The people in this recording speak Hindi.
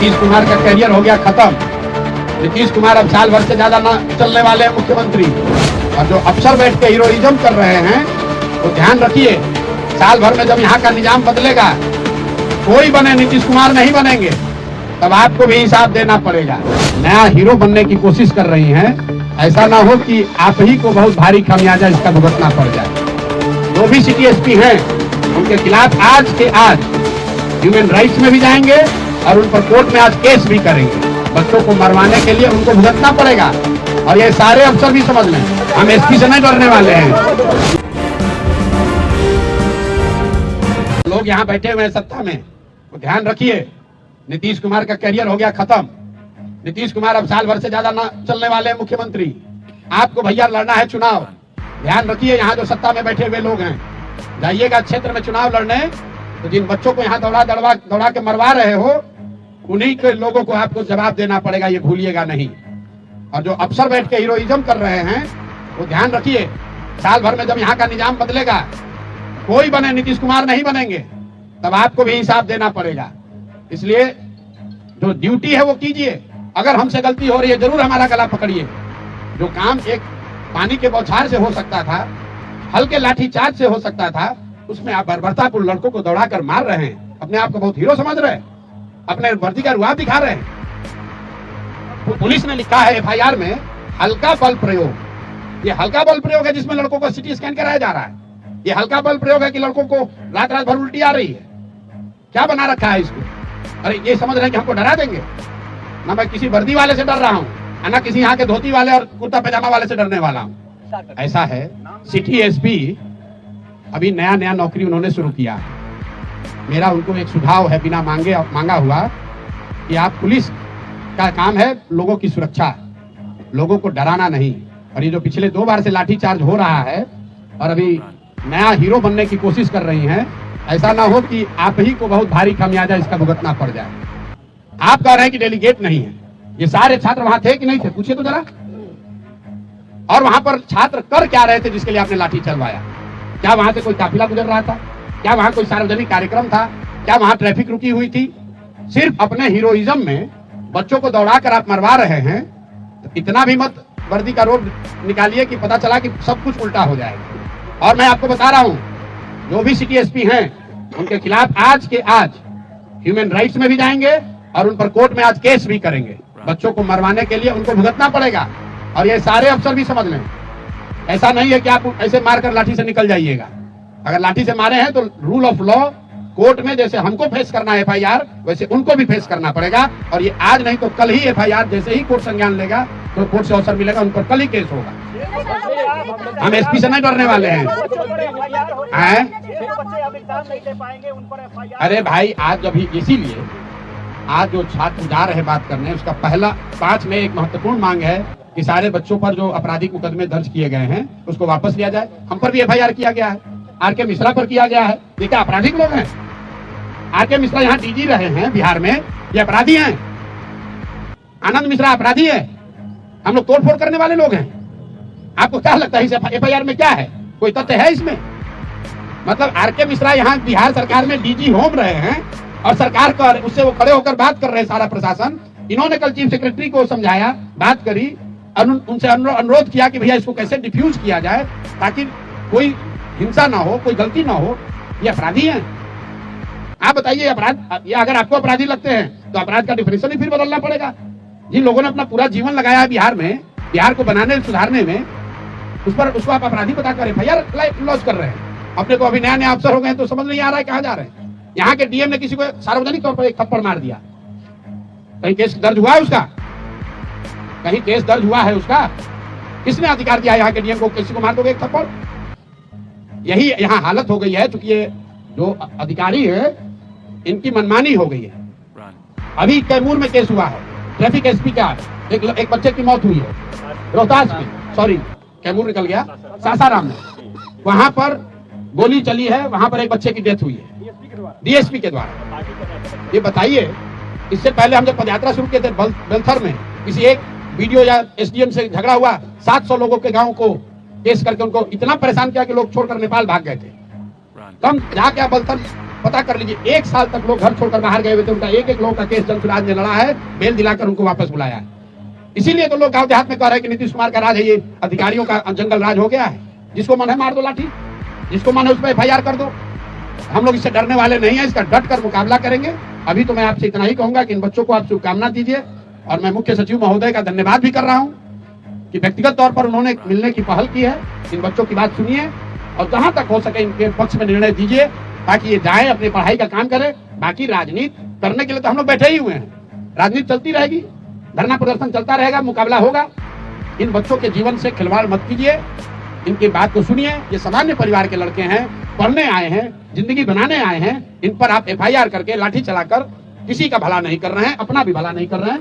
नीतीश कुमार का करियर हो गया खत्म। नीतीश कुमार अब साल भर से ज्यादा न चलने वाले हैं मुख्यमंत्री। और जो अफसर बैठ के हीरोइज्म कर रहे हैं तो ध्यान रखिए, साल भर में जब यहाँ का निजाम बदलेगा, कोई बने नीतीश कुमार नहीं बनेंगे, तब आपको भी हिसाब देना पड़ेगा। नया हीरो बनने की कोशिश कर रही हैं, ऐसा ना हो कि आप ही को बहुत भारी खामियाजा इसका भुगतना पड़ जाए। जो भी सिटी एसपी हैं उनके खिलाफ आज के आज ह्यूमन राइट्स में भी जाएंगे और उन पर कोर्ट में आज केस भी करेंगे। बच्चों को मरवाने के लिए उनको भुगतना पड़ेगा। और ये सारे अफसर भी समझ लें, हम एसपी से नहीं डरने वाले हैं। लोग यहाँ बैठे हुए हैं सत्ता में, तो ध्यान रखिए, नीतीश कुमार का करियर हो गया खत्म। नीतीश कुमार अब साल भर से ज्यादा न चलने वाले हैं मुख्यमंत्री। आपको भैया लड़ना है चुनाव, ध्यान रखिए। यहाँ जो सत्ता में बैठे हुए लोग हैं, जाइएगा क्षेत्र में चुनाव लड़ने, तो जिन बच्चों को यहाँ दौड़ा के मरवा रहे हो, उन्हीं के लोगों को आपको जवाब देना पड़ेगा, ये भूलिएगा नहीं। और जो अफसर बैठ के हीरोइज्म कर रहे हैं, वो ध्यान रखिए, साल भर में जब यहाँ का निजाम बदलेगा, कोई बने नीतीश कुमार नहीं बनेंगे, तब आपको भी हिसाब देना पड़ेगा। इसलिए जो ड्यूटी है वो कीजिए। अगर हमसे गलती हो रही है, जरूर हमारा गला पकड़िए। जो काम एक पानी के बौछार से हो सकता था, हल्के लाठीचार्ज से हो सकता था, उसमें आप बर्बरतापूर्ण लड़कों को दौड़ाकर मार रहे हैं। अपने आप को बहुत हीरो समझ रहे हैं, अपने वर्दी का रुआब दिखा रहे हैं। पुलिस ने लिखा है एफआईआर में, हल्का बल प्रयोग। ये हल्का बल प्रयोग है जिसमें लड़कों को सिटी स्कैन कराया जा रहा है। ये हल्का बल प्रयोग है कि लड़कों को रात रात भर उल्टी आ रही है। क्या बना रखा है इसको? अरे ये समझ रहे हैं कि हमको डरा देंगे। ना मैं किसी वर्दी वाले से डर रहा हूँ, ना किसी यहाँ के धोती वाले और कुर्ता पैजामा वाले से डरने वाला हूँ। ऐसा है, सिटी एसपी अभी नया नौकरी उन्होंने शुरू किया है। मेरा उनको एक सुझाव है, बिना मांगा हुआ, कि आप पुलिस का काम है लोगों की सुरक्षा, लोगों को डराना नहीं। और ये जो पिछले 2 बार से लाठीचार्ज हो रहा है और अभी नया हीरो बनने की कोशिश कर रही हैं, ऐसा ना हो कि आप ही को बहुत भारी खामियाजा इसका भुगतना पड़ जाए। आप कह रहे हैं कि डेलीगेट नहीं है, ये सारे छात्र वहां थे कि नहीं थे? पूछिए तो जरा। और वहां पर छात्र कर क्या रहे थे जिसके लिए आपने लाठी चलवाया? क्या वहां से कोई काफिला गुजर रहा था? क्या वहां कोई सार्वजनिक कार्यक्रम था? क्या वहां ट्रैफिक रुकी हुई थी? सिर्फ अपने हीरोइज्म में बच्चों को दौड़ाकर आप मरवा रहे हैं, तो इतना भी मत वर्दी का रोग निकालिए कि पता चला कि सब कुछ उल्टा हो जाएगा। और मैं आपको बता रहा हूं, जो भी सिटी एसपी हैं उनके खिलाफ आज के आज ह्यूमन राइट्स में भी जाएंगे और उन पर कोर्ट में आज केस भी करेंगे। बच्चों को मरवाने के लिए उनको भुगतना पड़ेगा। और ये सारे अफसर भी समझ लें, ऐसा नहीं है कि आप ऐसे मारकर लाठी से निकल जाइएगा। अगर लाठी से मारे हैं तो रूल ऑफ लॉ, कोर्ट में जैसे हमको फेस करना है एफआईआर, वैसे उनको भी फेस करना पड़ेगा। और ये आज नहीं तो कल ही एफआईआर जैसे ही कोर्ट संज्ञान लेगा तो कोर्ट से अवसर मिलेगा, उन पर कल ही केस होगा। हम एसपी से नहीं डरने वाले हैं। अरे भाई, आज अभी इसीलिए आज जो छात्र जा रहे बात करने, उसका पहला 5 में एक महत्वपूर्ण मांग है कि सारे बच्चों पर जो आपराधिक मुकदमे दर्ज किए गए हैं उसको वापस लिया जाए। हम पर भी एफआईआर किया गया है, आरके मिश्रा पर किया गया है। ये क्या आपराधिक लोग हैं? आरके मिश्रा यहाँ डीजी रहे हैं बिहार में, ये अपराधी हैं? आनंद मिश्रा अपराधी है? हम लोग तोड़फोड़ करने वाले लोग हैं? आपको क्या लगता है इस एफआईआर में क्या है? कोई तथ्य है इसमें? मतलब आरके मिश्रा यहाँ बिहार सरकार में डीजी होम रहे हैं और सरकार का उससे वो खड़े होकर बात कर रहे हैं, सारा प्रशासन। इन्होंने कल चीफ सेक्रेटरी को समझाया, बात करी, उनसे अनुरोध किया कि भैया इसको कैसे डिफ्यूज किया जाए ताकि कोई हिंसा ना हो, कोई गलती ना हो। ये अपराधी हैं? आप बताइए, अपराध ये अगर आपको अपराधी लगते हैं तो अपराध का डिफिनेशन ही फिर बदलना पड़ेगा। जिन लोगों ने अपना पूरा जीवन लगाया है बिहार में, बिहार को बनाने सुधारने में, उसको आप अपराधी बताकर एफआईआर लॉन्च कर रहे हैं। अपने को अभी नया अफसर हो गए तो समझ नहीं आ रहा है कहाँ जा रहे हैं। यहाँ के डीएम ने किसी को सार्वजनिक तौर पर एक थप्पड़ मार दिया, कहीं केस दर्ज हुआ है उसका? कहीं केस दर्ज हुआ है उसका? किसने अधिकार दिया यहाँ के डीएम को किसी को मार दोगे एक थप्पड़? यही यहाँ हालत हो गई है, क्योंकि ये जो अधिकारी है इनकी मनमानी हो गई है। अभी कैमूर में केस हुआ है, ट्रैफिक एसपी का एक बच्चे की मौत हुई है रोहतास में, सॉरी कैमूर निकल गया, सासाराम में। वहां पर गोली चली है, वहां पर एक बच्चे की डेथ हुई है डीएसपी के द्वारा। ये बताइए, इससे पहले हम जब पदयात्रा शुरू किए थे बेलथर में, किसी एक वीडियो या एसडीएम से झगड़ा हुआ, 700 लोगों के गांव को केस करके उनको इतना परेशान किया कि लोग छोड़कर नेपाल भाग गए थे। तब जाके बेलथर पता कर लीजिए, 1 साल तक लोग घर छोड़कर बाहर गए हुए थे, उनका एक एक लोग का केस जनसुराज ने लड़ा है, बेल दिलाकर उनको वापस बुलाया है। इसीलिए तो लोग गांव देहात में कह रहे हैं कि नीतीश कुमार का राज है, ये अधिकारियों का जंगल राज हो गया है। जिसको मन है मार दो लाठी, जिसको मन है उस पर FIR कर दो। हम लोग इससे डरने वाले नहीं है, इसका डट कर मुकाबला करेंगे। अभी तो मैं आपसे इतना ही कहूंगा कि इन बच्चों को आप शुभकामना दीजिए, और मैं मुख्य सचिव महोदय का धन्यवाद भी कर रहा हूं कि व्यक्तिगत तौर पर उन्होंने मिलने की पहल की है। इन बच्चों की बात सुनिए और जहां तक हो सके इनके पक्ष में निर्णय दीजिए, ताकि ये जाए अपनी पढ़ाई का काम करे। बाकी राजनीति करने के लिए तो हम लोग बैठे ही हुए हैं, राजनीति चलती रहेगी, धरना प्रदर्शन चलता रहेगा, मुकाबला होगा। इन बच्चों के जीवन से खिलवाड़ मत कीजिए, इनकी बात को सुनिए। ये सामान्य परिवार के लड़के हैं, पढ़ने आए हैं, जिंदगी बनाने आए हैं। इन पर आप FIR करके लाठी चलाकर किसी का भला नहीं कर रहे हैं, अपना भी भला नहीं कर रहे हैं।